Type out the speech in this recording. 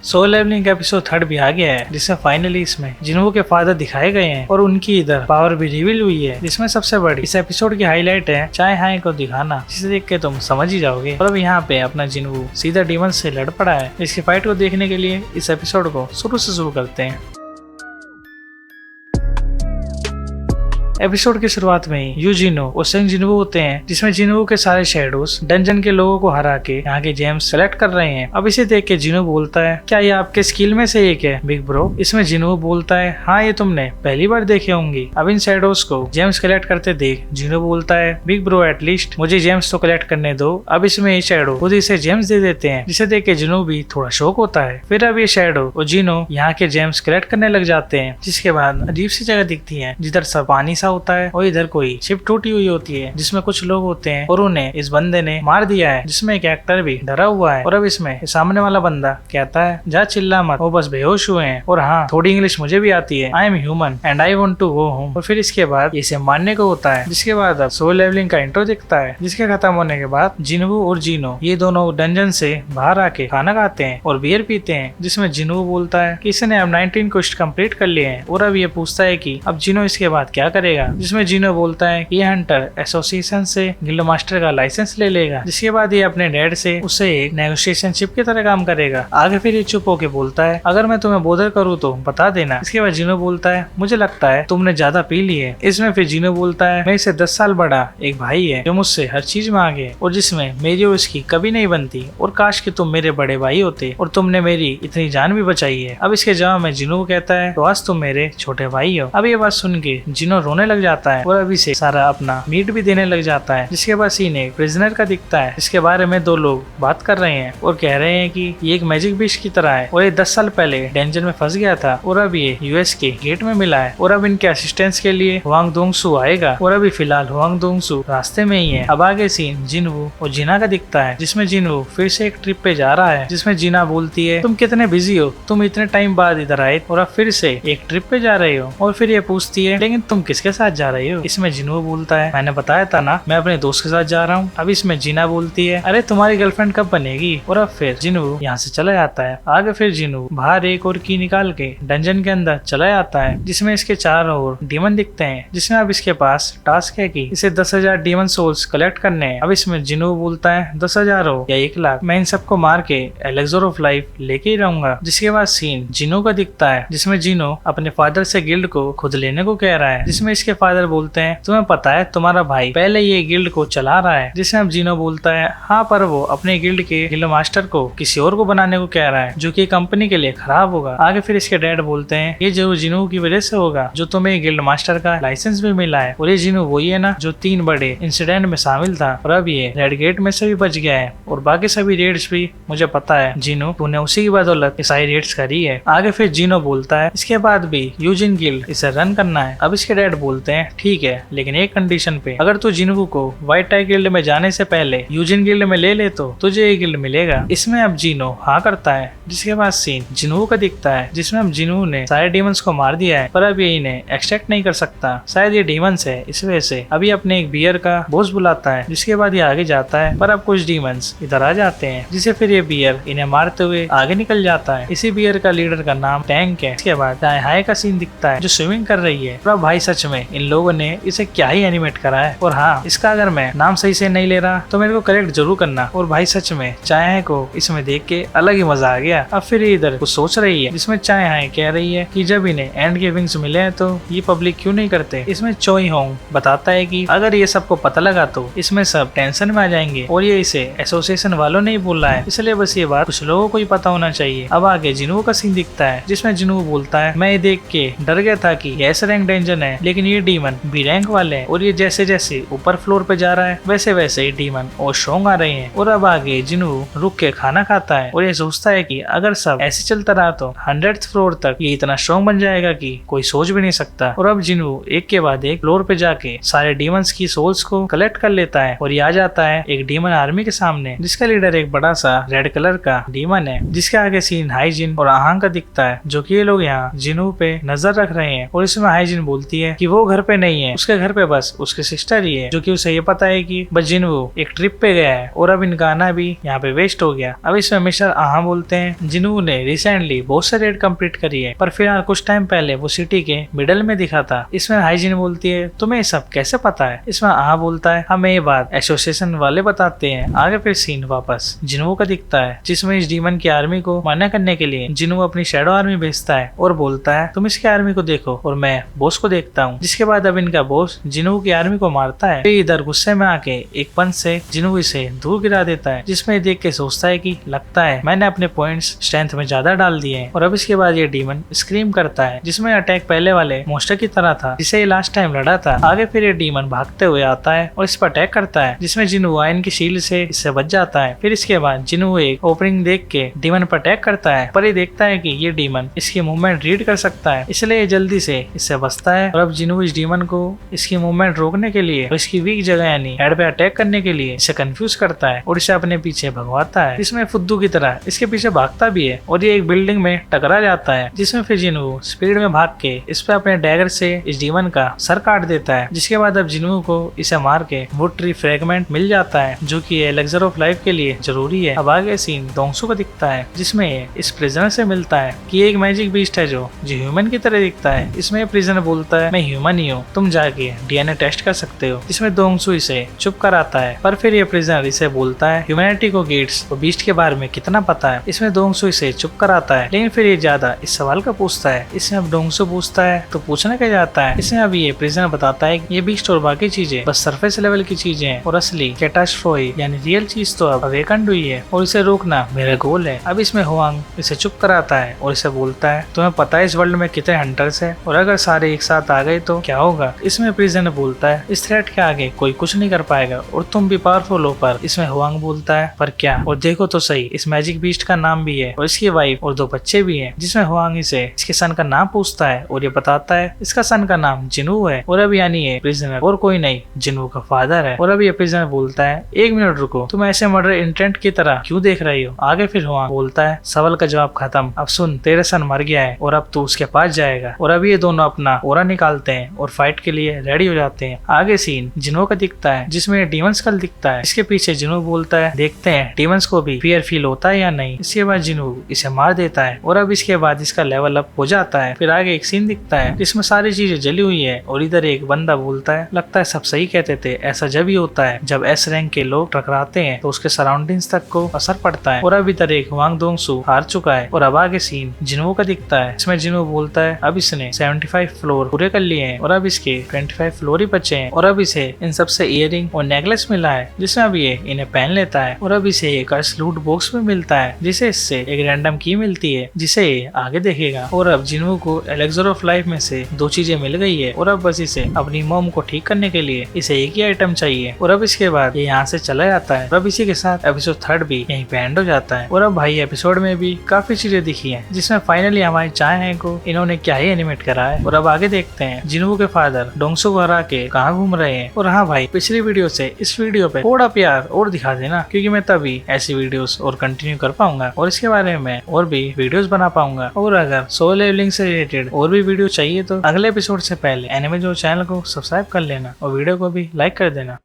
Soul levelling का episode 3 भी आ गया है, जिसमें फाइनली इसमें जिन्हों के फादर दिखाए गए हैं और उनकी इधर पावर भी रिवील हुई है। जिसमें सबसे बड़ी इस एपिसोड की हाईलाइट है चाय हाय को दिखाना, जिसे देख के तुम समझ ही जाओगे। और अब यहाँ पे अपना जिन्हू सीधा डीमन से लड़ पड़ा है। इसकी फाइट को देखने के लिए इस एपिसोड को शुरू से शुरू करते हैं। एपिसोड की शुरुआत में ही यूजिनो और सेंग जिन्हू होते हैं, जिसमें जिन्हू के सारे शैडोज डंजन के लोगों को हरा के यहाँ के जेम्स कलेक्ट कर रहे हैं। अब इसे देख के जिन्हू बोलता है, क्या ये आपके स्किल में से एक है बिग ब्रो? इसमें जिन्हू बोलता है, हाँ ये तुमने पहली बार देखे होंगी। अब इन शैडोज को जेम्स कलेक्ट करते देख जिन्हू बोलता है, बिग ब्रो एटलीस्ट मुझे जेम्स तो कलेक्ट करने दो। अब इसमें ये शैडो खुद इसे जेम्स दे देते हैं, जिसे देख के जिन्हू भी थोड़ा शौक होता है। फिर अब ये शैडो और जिन्हू यहाँ के जेम्स कलेक्ट करने लग जाते हैं, जिसके बाद अजीब सी जगह दिखती है जिधर सब पानी सा होता है और इधर कोई शिप टूटी हुई होती है, जिसमें कुछ लोग होते हैं और उन्हें इस बंदे ने मार दिया है, जिसमें एक एक्टर भी डरा हुआ है। और अब इसमें सामने वाला बंदा कहता है, जा चिल्ला मत, वो बस बेहोश हुए हैं और हाँ थोड़ी इंग्लिश मुझे भी आती है, I am human and I want to go home. और फिर इसके बाद इसे मारने को होता है, जिसके बाद अब सोल लेवलिंग का इंट्रो दिखता है, जिसके खत्म होने के बाद जिन्हू और जीनो ये दोनों डंजन से बाहर आके खाना खाते हैं और बियर पीते हैं, जिसमें जिन्हू बोलता है कि इसने अब 19 क्वेस्ट कंप्लीट कर लिए हैं। और अब ये पूछता है कि अब जिनो इसके बाद क्या करेगा, जिसमें जिनो बोलता है कि हंटर एसोसिएशन से गिल्ड मास्टर का लाइसेंस ले लेगा, जिसके बाद ये अपने डैड से उसे एक नेगोशिएशन शिप की तरह काम करेगा। आगे फिर ये चुप होके बोलता है, अगर मैं तुम्हें बोधर करूँ तो बता देना। इसके बाद जिनो बोलता है, मुझे लगता है तुमने ज्यादा पी ली है। इसमें फिर जिनो बोलता है, मेरे से 10 साल बड़ा एक भाई है जो मुझसे हर चीज मांगे और जिसमें मेरी और उसकी कभी नहीं बनती, और काश कि तुम मेरे बड़े भाई होते और तुमने मेरी इतनी जान भी बचाई है। अब इसके जवाब में जिनो कहता है, तो आज तुम मेरे छोटे भाई हो। अब ये बात सुन के जिनो रोने लग जाता है और अभी से सारा अपना मीट भी देने लग जाता है। जिसके बाद सीन एक प्रिजनर का दिखता है, इसके बारे में दो लोग बात कर रहे हैं और कह रहे हैं कि ये एक मैजिक बिश की तरह है और ये 10 साल पहले डेंजर में फंस गया था और अब ये यूएस के गेट में मिला है और अब इनके असिस्टेंस के लिए हुआंग दोंगसू आएगा और अभी फिलहाल हुआंग दोंगसू रास्ते में ही है। अब आगे सीन जिनवू और जिना का दिखता है, जिसमें जिनवू फिर से एक ट्रिप पे जा रहा है, जिसमें जिना बोलती है, तुम कितने बिजी हो, तुम इतने टाइम बाद इधर आए और अब फिर से एक ट्रिप पे जा रहे हो। और फिर ये पूछती है, लेकिन तुम किसके साथ जा रहे हो? इसमें जिनवू बोलता है, मैंने बताया था ना मैं अपने दोस्त के साथ जा रहा हूँ। अब इसमें जिना बोलती है, अरे तुम्हारी गर्लफ्रेंड कब बनेगी? और अब फिर जिनवू यहाँ से चला जाता है। आगे फिर जिनवू बाहर एक और की निकाल के डंजन के अंदर चला जाता है, जिसमें इसके चारों ओर डीमन दिखते हैं, जिसमें अब इसके पास टास्क है कि इसे 10,000 डीमन सोल्स कलेक्ट करने हैं। अब इसमें जिनवू बोलता है, 10,000 हो या 1 लाख, मैं इन सबको मार के एलेक्सर ऑफ लाइफ लेके ही रहूंगा। जिसके बाद सीन जिनो का दिखता है, जिसमें जिनो अपने फादर से गिल्ड को खुद लेने को कह रहा है, जिसमें इसके फादर बोलते हैं, तुम्हें पता है तुम्हारा भाई पहले ये गिल्ड को चला रहा है। जिसमें अब जिनो बोलता है, हाँ पर वो अपने गिल्ड के गिल्ड मास्टर को किसी और को बनाने को कह रहा है, जो कि कंपनी के लिए खराब होगा। आगे फिर इसके डैड बोलते हैं, ये जरूर जिनो की वजह से होगा जो तुम्हें गिल्ड मास्टर का लाइसेंस भी मिला है, और ये जिनो वही है ना जो 3 बड़े इंसिडेंट में शामिल था और अब ये रेड गेट में से भी बच गया है, और बाकी सभी रेड्स भी मुझे पता है जिनो, तूने उसी की बदौलत ये सारी रेड्स करी है। आगे फिर जिनो बोलता है, इसके बाद भी यूजिन गिल्ड इसे रन करना है। अब इसके डैड बोलते हैं, ठीक है लेकिन एक कंडीशन पे, अगर तू जिनवू को व्हाइट टाई गिल्ड में जाने से पहले यूजिन गिल्ड में ले ले तो तुझे ये गिल्ड मिलेगा। इसमें अब जिनो हाँ करता है। जिसके बाद सीन जिनवू का दिखता है, जिसमें अब जिनवू ने सारे डीमंस को मार दिया है पर अब ये इन्हें एक्सट्रैक्ट नहीं कर सकता, शायद ये डीमंस है इस वजह से। अभी अपने एक बियर का बॉस बुलाता है, जिसके बाद ये आगे जाता है पर अब कुछ डीमंस इधर आ जाते हैं, जिसे फिर ये बियर इन्हें मारते हुए आगे निकल जाता है। इसी बियर का लीडर का नाम टैंक है। इसके बाद हाई का सीन दिखता है जो स्विमिंग कर रही है। और भाई सच में इन लोगों ने इसे क्या ही एनिमेट करा है। और हाँ, इसका अगर मैं नाम सही से नहीं ले रहा तो मेरे को करेक्ट जरूर करना। और भाई सच में चाय को इसमें देख के अलग ही मजा आ गया। अब फिर इधर कुछ सोच रही है, जिसमें चाय हाय कह रही है कि जब इन्हें एंड के विंग्स मिले हैं तो ये पब्लिक क्यों नहीं करते। इसमें चोई होंग बताता है कि अगर ये सबको पता लगा तो इसमें सब टेंशन में आ जाएंगे और ये इसे एसोसिएशन वालों ने ही बोला है, इसलिए बस ये बात कुछ लोगों को ही पता होना चाहिए। अब आगे जिनवू का सीन दिखता है, जिसमें जिनवू बोलता है, मैं ये देख के डर गया था कि एस रैंक डेंजर है लेकिन ये डीमन बी रैंक वाले हैं, और ये जैसे जैसे ऊपर फ्लोर पे जा रहा है वैसे वैसे ही डीमन और स्ट्रॉन्ग आ रहे हैं। और अब आगे जिनवू रुक के खाना खाता है और ये सोचता है कि अगर सब ऐसे चलता रहा तो 100th फ्लोर तक ये इतना स्ट्रॉन्ग बन जाएगा कि कोई सोच भी नहीं सकता। और अब जिनवू एक के बाद एक फ्लोर पे जाके सारे डीमंस की सोल्स को कलेक्ट कर लेता है और ये आ जाता है एक डीमन आर्मी के सामने, जिसका लीडर एक बड़ा सा रेड कलर का डीमन है। जिसके आगे सीन हाइजिन और आहांग का दिखता है, जो कि ये लोग यहाँ जिनवू पे नजर रख रहे हैं। और इसमें हाइजिन बोलती है कि वो वो घर पे नहीं है, उसके घर पे बस उसकी सिस्टर ही है, जो कि उसे ये पता है कि बस जिनवू एक ट्रिप पे गया है और अब इनका आना भी यहाँ पे वेस्ट हो गया। अब इसमें मिस्टर आहा बोलते हैं जिनवू ने रिसेंटली बहुत से रेड कंप्लीट करी है, पर फिलहाल कुछ टाइम पहले वो सिटी के मिडल में दिखा था। इसमें हाइजिन बोलती है तुम्हें सब कैसे पता है। इसमें आहा बोलता है हमें ये बात एसोसिएशन वाले बताते हैं। आगे फिर सीन वापस जिनवू का दिखता है, जिसमें इस डीमन की आर्मी को मारने करने के लिए जिनवू अपनी शैडो आर्मी भेजता है और बोलता है तुम इसकी आर्मी को देखो और मैं बॉस को देखता हूँ। जिसके बाद अब इनका बॉस जिनवू की आर्मी को मारता है। फिर इधर गुस्से में आके एक पंच से जिनवू इसे दूर गिरा देता है, जिसमें देख के सोचता है कि लगता है मैंने अपने पॉइंट्स स्ट्रेंथ में ज्यादा डाल दिए हैं। और अब इसके बाद ये डीमन स्क्रीम करता है, जिसमें अटैक पहले वाले मोस्टर की तरह था जिसे ये लास्ट टाइम लड़ा था। आगे फिर ये डीमन भागते हुए आता है और इस पर अटैक करता है, जिसमें जिनवू आयन की शील्ड से इससे बच जाता है। फिर इसके बाद जिनवू एक ओपनिंग देख के डीमन पर अटैक करता है, पर ये देखता है कि ये डीमन इसकी मूवमेंट रीड कर सकता है, इसलिए जल्दी से इससे बचता है। और अब जिनवू इस डीमन को इसकी मूवमेंट रोकने के लिए और इसकी वीक जगह यानी हेड पे अटैक करने के लिए इसे कंफ्यूज करता है और इसे अपने पीछे भगवाता है। इसमें फुद्दू की तरह इसके पीछे भागता भी है और ये एक बिल्डिंग में टकरा जाता है, जिसमें फिर जिनवू स्पीड में भाग के इस पे अपने डैगर से इस डीमन का सर काट देता है। जिसके बाद अब जिनवू को इसे मार के वुड ट्री फ्रेगमेंट मिल जाता है, जो कि एलेक्सर ऑफ लाइफ के लिए जरूरी है। अब आगे सीन दोंगसू का दिखता है, जिसमें इस प्रिजनर से मिलता है कि एक मैजिक बीस्ट है जो ह्यूमन की तरह दिखता है। इसमें प्रिजनर बोलता है मैं ह्यूमन ही हूँ, तुम जाके डीएनए टेस्ट कर सकते हो। इसमें दोंगसू इसे चुप कराता है, पर फिर ये प्रिजनर इसे बोलता है ह्यूमैनिटी को गेट्स और बीस्ट के बारे में कितना पता है। इसमें दोंगसू इसे चुप कराता है, लेकिन फिर ये ज्यादा इस सवाल का पूछता है। इसमें अब दोंगसू पूछता है तो पूछने का जाता है। इसमें अब ये प्रिजनर बताता है कि ये बीस्ट और बाकी चीजें बस सरफेस लेवल की चीजें हैं और असली कैटास्ट्रोफी यानी रियल चीज तो अब अवेकन्ड हुई है और इसे रोकना मेरा गोल है। अब इसमें हुआंग इसे चुप कराता है और इसे बोलता है तुम्हें पता है इस वर्ल्ड में कितने हंटर्स है और अगर सारे एक साथ आ गए तो क्या होगा। इसमें प्रिजनर बोलता है इस थ्रेट के आगे कोई कुछ नहीं कर पाएगा और तुम भी पावरफुल हो। पर इसमें हुआंग बोलता है पर क्या, और देखो तो सही इस मैजिक बीस्ट का नाम भी है और इसकी वाइफ और 2 बच्चे भी हैं। जिसमें हुआंग इसे इसके सन का नाम पूछता है और ये बताता है इसका सन का नाम जिनवू है और अब यानी ये प्रिजनर और कोई नहीं जिनवू का फादर है। और अब ये प्रिजनर बोलता है 1 मिनट रुको, तुम ऐसे मर्डर इंटेंट की तरह क्यों देख रही हो। आगे फिर हुआंग बोलता है सवाल का जवाब खत्म, अब सुन तेरे सन मर गया है और अब तू उसके पास जाएगा। और अब ये दोनों अपना ओरा निकालते हैं और फाइट के लिए रेडी हो जाते हैं। आगे सीन जिनवू का दिखता है, जिसमें डीमन स्कल दिखता है। इसके पीछे जिनवू बोलता है देखते हैं डीमंस को भी फियर फील होता है या नहीं। इसके बाद जिनवू इसे मार देता है और अब इसके बाद इसका लेवल अप हो जाता है। फिर आगे एक सीन दिखता है जिसमें सारी चीजें जली हुई है और इधर एक बंदा बोलता है लगता है सब सही कहते थे, ऐसा जब ही होता है जब एस रैंक के लोग टकराते हैं तो उसके सराउंडिंग्स तक को असर पड़ता है। और अब इधर एक हुआंग दोंगसू हार चुका है और अब आगे सीन जिनवू का दिखता है। इसमें जिनवू बोलता है अब इसने 75 फ्लोर पूरे कर लिए हैं और अब इसके 25 फ्लोर ही बचे हैं और अब इसे इन सबसे इयरिंग और नेकलेस मिला है, जिसमें अब ये इन्हें पहन लेता है। और अब इसे एक लूट बॉक्स में मिलता है, जिसे इससे एक रैंडम की मिलती है जिसे ये आगे देखेगा। और अब जिनवू को एलेक्सर ऑफ लाइफ में से 2 चीजें मिल गई है और अब बस इसे अपनी मॉम को ठीक करने के लिए इसे एक ही आइटम चाहिए। और अब इसके बाद ये यहाँ से चला जाता है। और अब इसी के साथ एपिसोड 3 भी यहीं पे एंड हो जाता है। और अब भाई एपिसोड में भी काफी चीजें दिखी है, जिसमें फाइनली हमारी चाय को इन्होंने क्या ही एनिमेट करा है। और अब आगे देखते हैं जिनवू के फादर दोंगसू को हरा के कहाँ घूम रहे हैं। और हाँ भाई पिछली वीडियो से इस वीडियो पे थोड़ा प्यार और दिखा देना, क्योंकि मैं तभी ऐसी वीडियोस और कंटिन्यू कर पाऊंगा और इसके बारे में और भी वीडियोस बना पाऊंगा। और अगर सोलो लेवलिंग से रिलेटेड और भी वीडियो चाहिए तो अगले एपिसोड से पहले एनिमे जो चैनल को सब्सक्राइब कर लेना और वीडियो को भी लाइक कर देना।